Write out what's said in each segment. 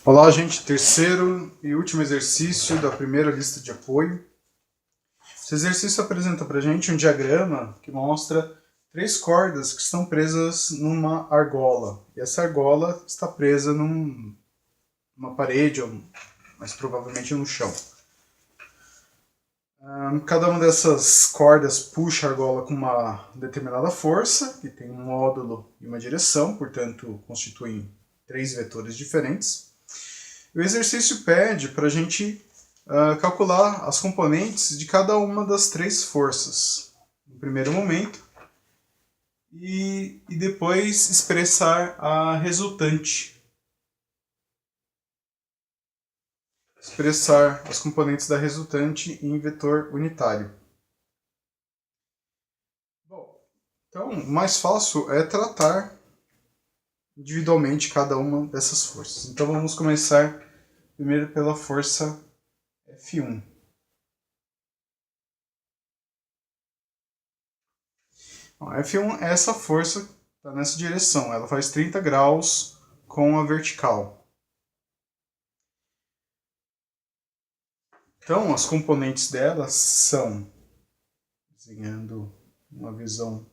Olá, gente. Terceiro e último exercício da primeira lista de apoio. Esse exercício apresenta para a gente um diagrama que mostra três cordas que estão presas numa argola. E essa argola está presa numa parede, ou mais provavelmente no chão. Cada uma dessas cordas puxa a argola com uma determinada força, que tem um módulo e uma direção, portanto constituem três vetores diferentes. O exercício pede para a gente calcular as componentes de cada uma das três forças, no primeiro momento, e depois expressar a resultante. Expressar as componentes da resultante em vetor unitário. Bom, então, o mais fácil é tratar individualmente cada uma dessas forças. Então vamos começar primeiro pela força F1. Bom, F1 é essa força que está nessa direção. Ela faz 30 graus com a vertical. Então, as componentes dela são, desenhando uma visão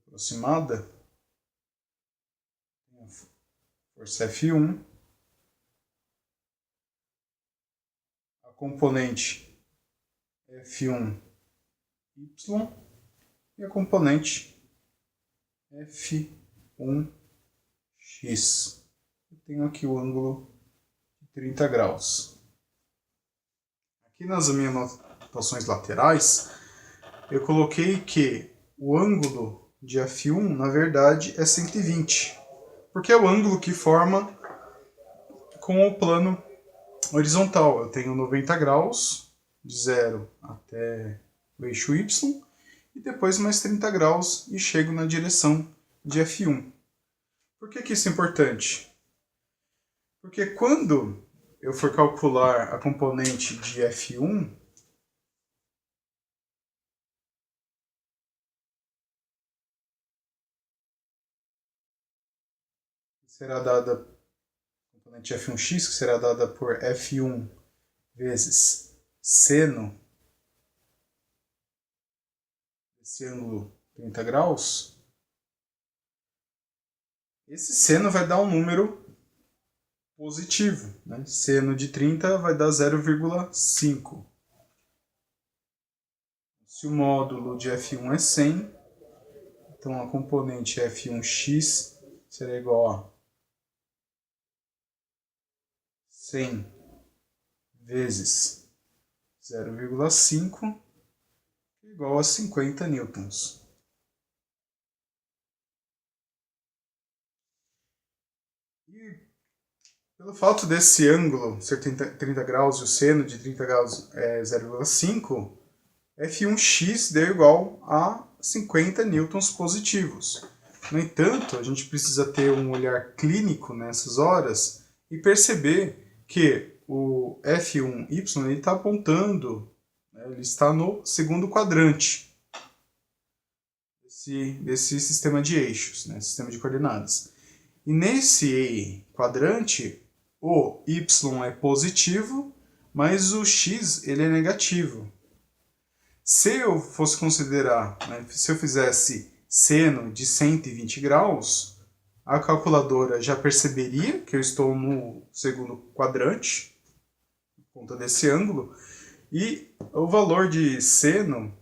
aproximada, a força F1, a componente F1Y e a componente F1X. Eu tenho aqui o ângulo de 30 graus. Aqui nas minhas anotações laterais, eu coloquei que o ângulo de F1, na verdade, é 120, porque é o ângulo que forma com o plano horizontal. Eu tenho 90 graus, de 0 até o eixo Y, e depois mais 30 graus e chego na direção de F1. Por que isso é importante? Porque quando eu for calcular a componente de F1, será dada a componente F1x, que será dada por F1 vezes seno desse ângulo 30 graus, esse seno vai dar um número positivo, né? Seno de 30 vai dar 0,5. Se o módulo de F1 é 100, então a componente F1x será igual a 100 vezes 0,5 igual a 50 newtons. E pelo fato desse ângulo ser 30 graus e o seno de 30 graus é 0,5, F1x deu igual a 50 newtons positivos. No entanto, a gente precisa ter um olhar clínico nessas horas e perceber que o F1y está apontando, né, ele está no segundo quadrante desse sistema de eixos, né, sistema de coordenadas. E nesse quadrante, o y é positivo, mas o x ele é negativo. Se eu fosse considerar, né, se eu fizesse seno de 120 graus, a calculadora já perceberia que eu estou no segundo quadrante, por conta desse ângulo, e o valor de seno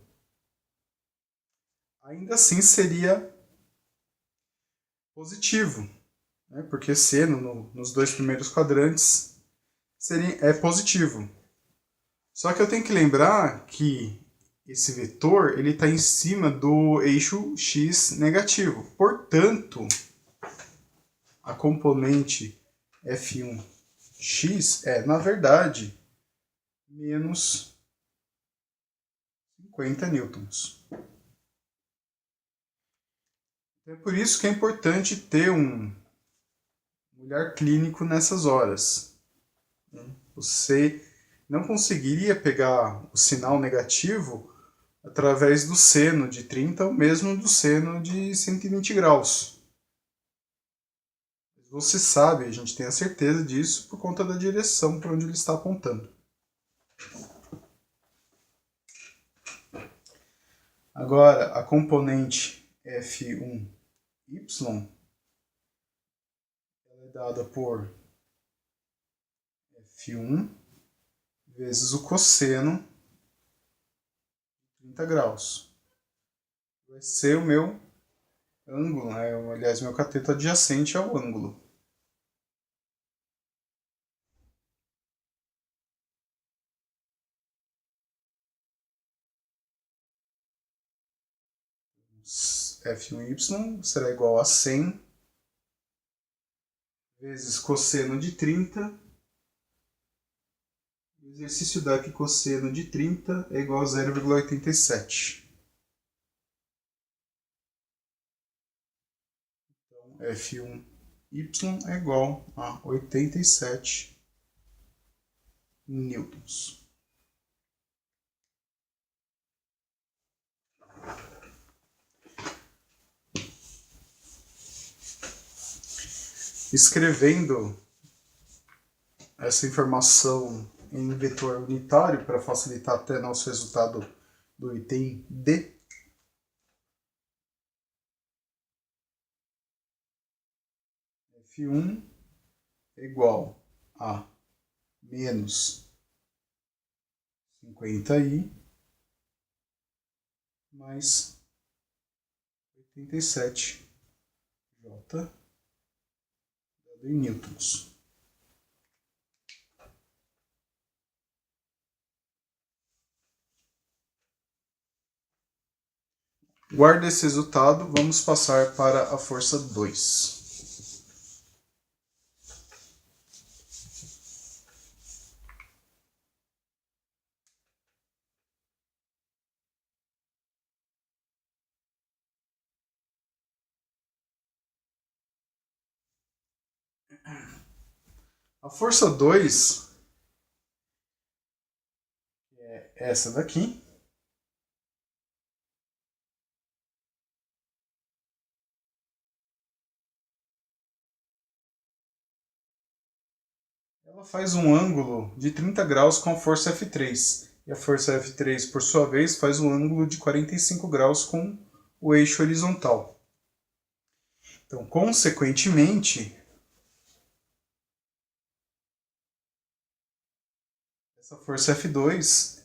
ainda assim seria positivo, né, porque seno nos dois primeiros quadrantes é positivo. Só que eu tenho que lembrar que esse vetor ele está em cima do eixo x negativo. Portanto, a componente F1x é, na verdade, menos 50 newtons. É por isso que é importante ter um olhar clínico nessas horas. Você não conseguiria pegar o sinal negativo através do seno de 30 ou mesmo do seno de 120 graus. Você sabe, a gente tem a certeza disso por conta da direção para onde ele está apontando. Agora, a componente F1y ela é dada por F1 vezes o cosseno de 30 graus. Vai ser o meu ângulo, né? Aliás, meu cateto adjacente ao ângulo. F1y será igual a 100 vezes cosseno de 30. O exercício dá que cosseno de 30 é igual a 0,87. Então, F1y é igual a 87 newtons. Escrevendo essa informação em vetor unitário para facilitar até nosso resultado do item D, F1 é igual a menos 50i mais 87j dado em newtons. Guarda esse resultado, vamos passar para a força 2. A força 2 é essa daqui. Ela faz um ângulo de 30 graus com a força F3. E a força F3, por sua vez, faz um ângulo de 45 graus com o eixo horizontal. Então, consequentemente, essa força F2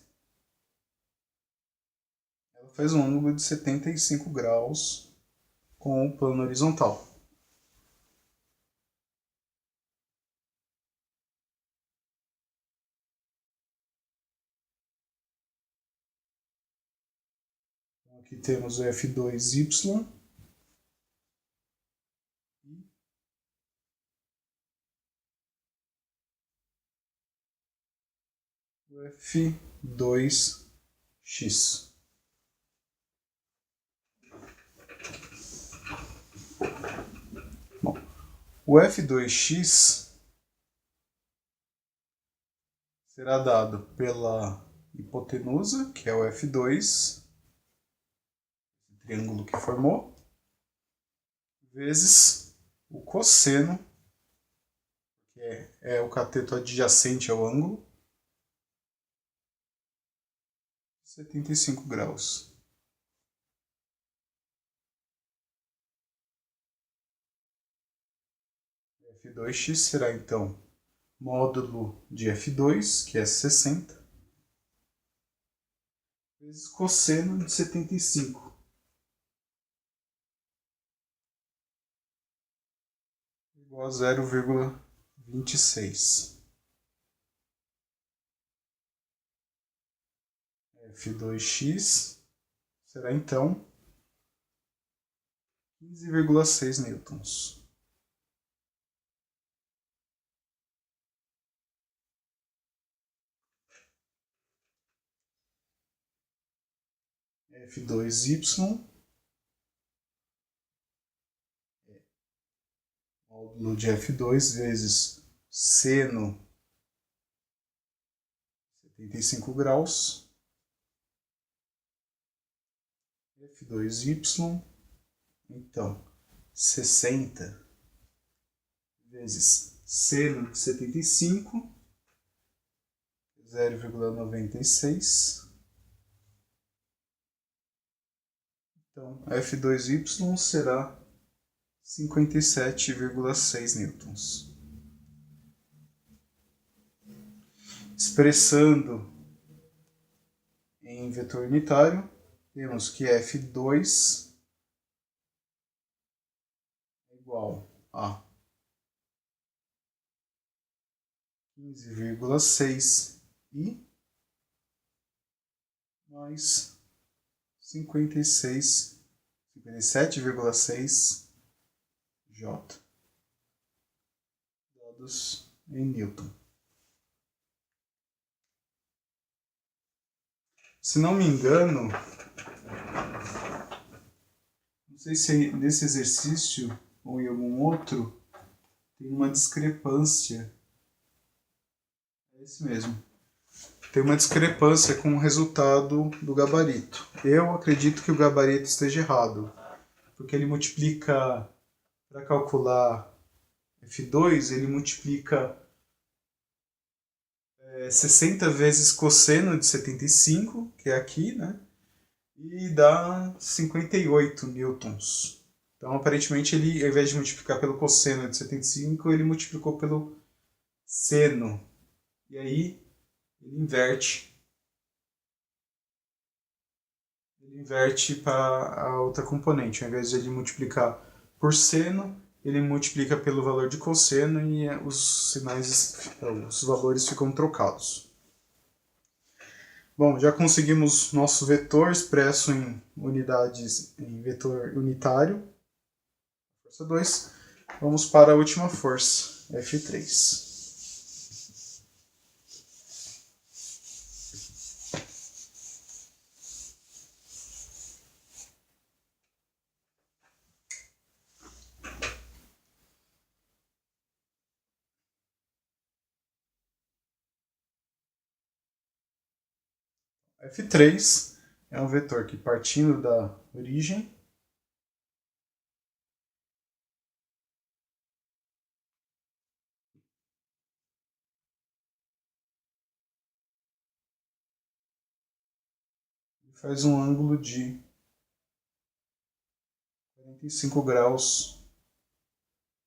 ela faz um ângulo de 75 graus com o plano horizontal. Então, aqui temos o F2y e o F2x. Bom, o F2x será dado pela hipotenusa, que é o F2, o triângulo que formou, vezes o cosseno, que é o cateto adjacente ao ângulo, 75 graus. F2x será então módulo de F2, que é 60, vezes cosseno de 75. Igual a 0,26. F2x será então 15,6 newtons. F2y módulo de F2 vezes seno 75 graus, F2y, então 60 vezes seno de 75, 0,96. Então, F2Y será 57,6 newtons. Expressando em vetor unitário, temos que F2 é igual a 15,6 I mais 57,6 J, dados em Newton. Se não me engano, não sei se nesse exercício ou em algum outro, tem uma discrepância. É esse mesmo. Tem uma discrepância com o resultado do gabarito. Eu acredito que o gabarito esteja errado, porque ele multiplica, para calcular F2, ele multiplica 60 vezes cosseno de 75, que é aqui, né? E dá 58 newtons. Então, aparentemente, ele, ao invés de multiplicar pelo cosseno de 75, ele multiplicou pelo seno. E aí, ele inverte para a outra componente. Ao invés de ele multiplicar por seno, ele multiplica pelo valor de cosseno e os valores ficam trocados. Bom, já conseguimos nosso vetor expresso em unidades em vetor unitário, força 2. Vamos para a última força, F3. F3 é um vetor que, partindo da origem, faz um ângulo de 45 graus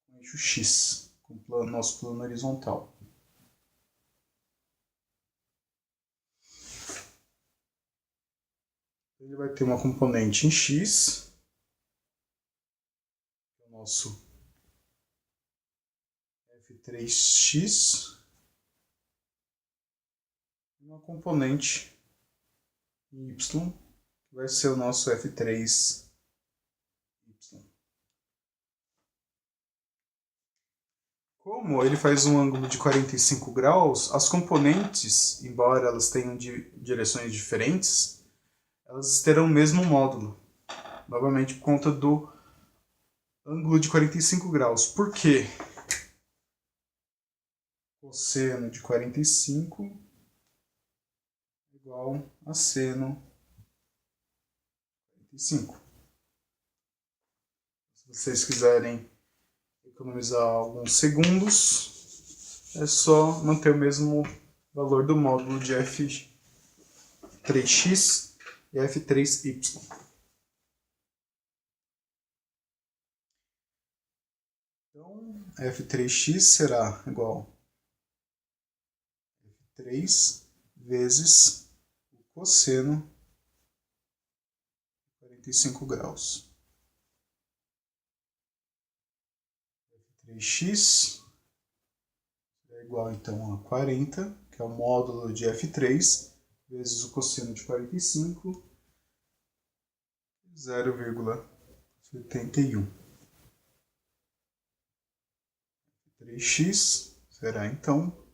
com eixo X, com o nosso plano horizontal. Ele vai ter uma componente em X, que é o nosso F3x, e uma componente em Y, que vai ser o nosso F3y. Como ele faz um ângulo de 45 graus, as componentes, embora elas tenham direções diferentes, elas terão o mesmo módulo. Novamente por conta do ângulo de 45 graus. Por quê? Cosseno de 45 é igual a seno de 45. Se vocês quiserem economizar alguns segundos, é só manter o mesmo valor do módulo de F3x e F3y. Então, F3x será igual a F3 vezes o cosseno de 45 graus. F3x é igual então a 40, que é o módulo de F3, vezes o cosseno de 45, 0,71. 3x será então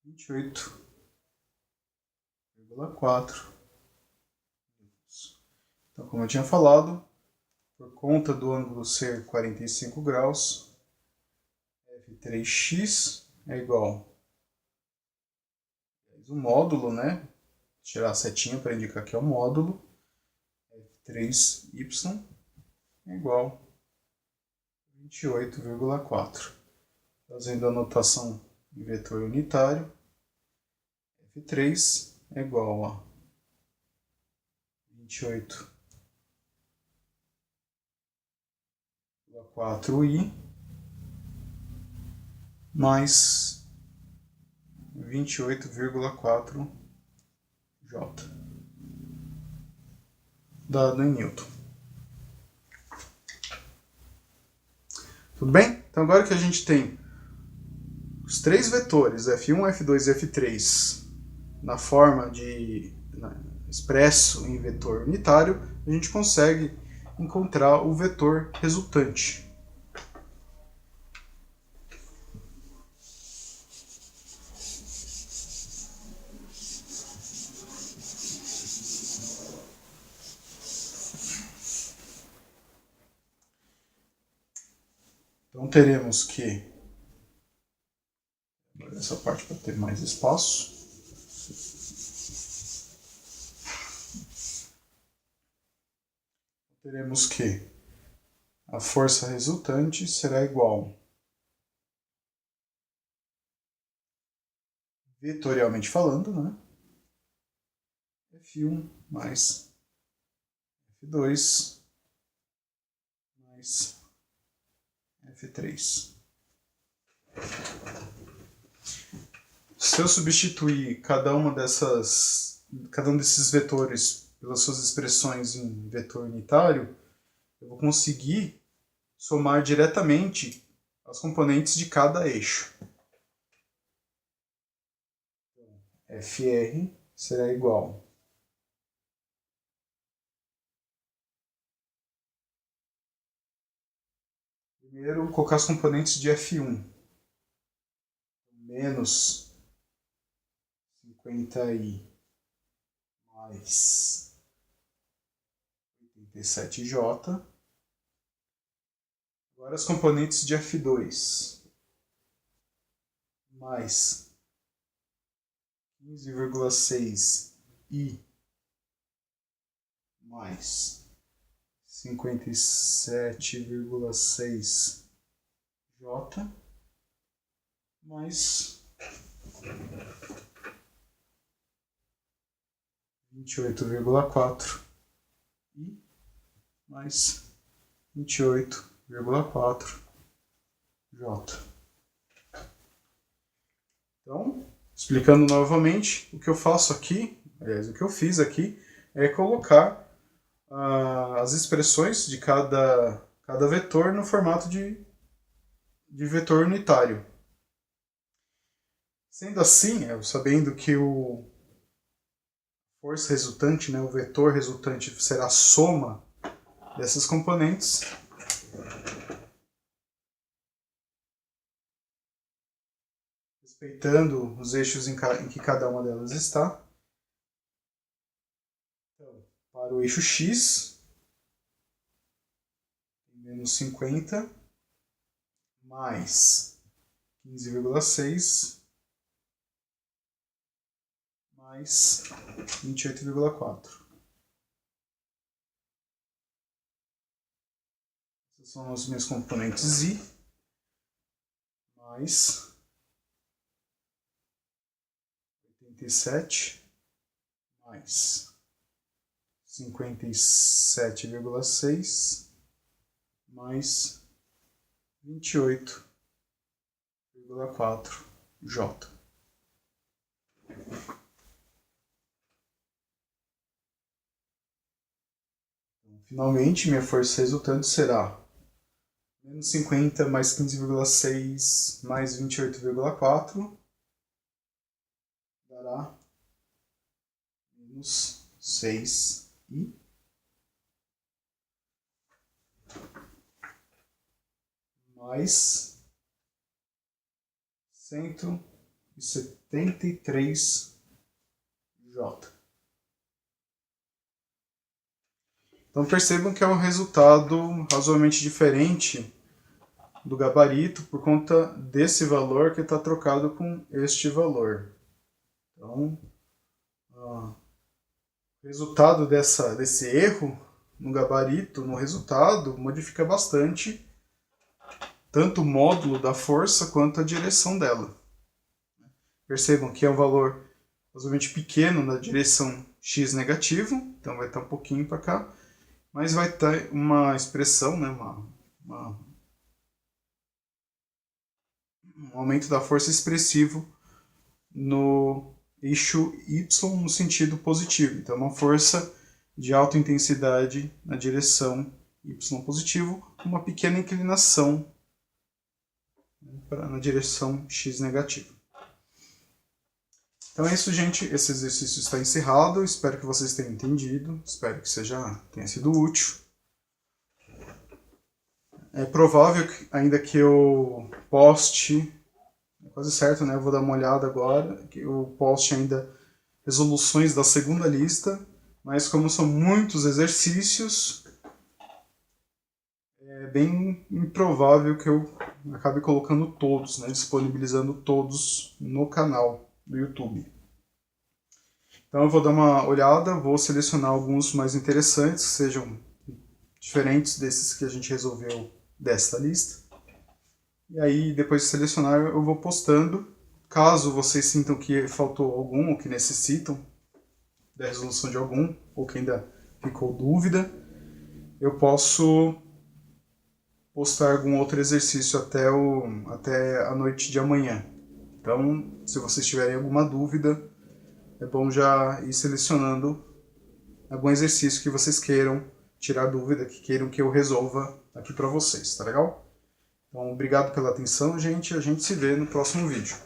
28,4. Então, como eu tinha falado, por conta do ângulo ser 45 graus, F3x é igual a o módulo, né? Tirar a setinha para indicar que é o módulo. F3y é igual a 28,4. Fazendo a notação em vetor unitário, F3 é igual a 28,4i mais 28,4j, dado em Newton. Tudo bem? Então agora que a gente tem os três vetores, F1, F2 e F3, na forma expresso em vetor unitário, a gente consegue encontrar o vetor resultante. Então teremos que, essa parte para ter mais espaço, teremos que a força resultante será igual, vetorialmente falando, né? F1 mais F2 mais F3. Se eu substituir cada um desses vetores pelas suas expressões em vetor unitário, eu vou conseguir somar diretamente as componentes de cada eixo. Fr será igual primeiro, colocar as componentes de F1. Menos 50i mais 87j. Agora as componentes de F2. Mais 15,6i mais 57,6j mais 28,4 i mais 28,4j. Então, explicando novamente, o que eu faço aqui, aliás, o que eu fiz aqui, é colocar as expressões de cada vetor no formato de vetor unitário. Sendo assim, sabendo que o força resultante, né, o vetor resultante será a soma dessas componentes, respeitando os eixos em que cada uma delas está. Então, para o eixo X, menos 50 mais 15,6 mais 28,4. Essas são as minhas componentes I, mais 87 mais 57,6 mais 28,4j. Finalmente, minha força resultante será menos 50 mais 15,6 mais 28,4 dará menos 6i mais 173j. Então percebam que é um resultado razoavelmente diferente do gabarito por conta desse valor que está trocado com este valor. Então, o resultado desse erro no gabarito, no resultado, modifica bastante tanto o módulo da força quanto a direção dela. Percebam que é um valor razoavelmente pequeno na direção x negativo, então vai estar um pouquinho para cá, mas vai ter uma expressão, né, um aumento da força expressivo no eixo y no sentido positivo. Então, uma força de alta intensidade na direção y positivo, uma pequena inclinação na direção x negativo. Então é isso, gente. Esse exercício está encerrado. Espero que vocês tenham entendido. Espero que tenha sido útil. É provável que, ainda que eu poste, é quase certo, né? Eu vou dar uma olhada agora, que eu poste ainda resoluções da segunda lista, mas como são muitos exercícios, é bem improvável que eu acabe colocando todos, né? Disponibilizando todos no canal do YouTube. Então eu vou dar uma olhada, vou selecionar alguns mais interessantes, que sejam diferentes desses que a gente resolveu desta lista. E aí, depois de selecionar, eu vou postando. Caso vocês sintam que faltou algum, ou que necessitam da resolução de algum, ou que ainda ficou dúvida, eu posso postar algum outro exercício até a noite de amanhã. Então, se vocês tiverem alguma dúvida, é bom já ir selecionando algum exercício que vocês queiram tirar dúvida, que queiram que eu resolva aqui para vocês, tá legal? Então, obrigado pela atenção, gente. A gente se vê no próximo vídeo.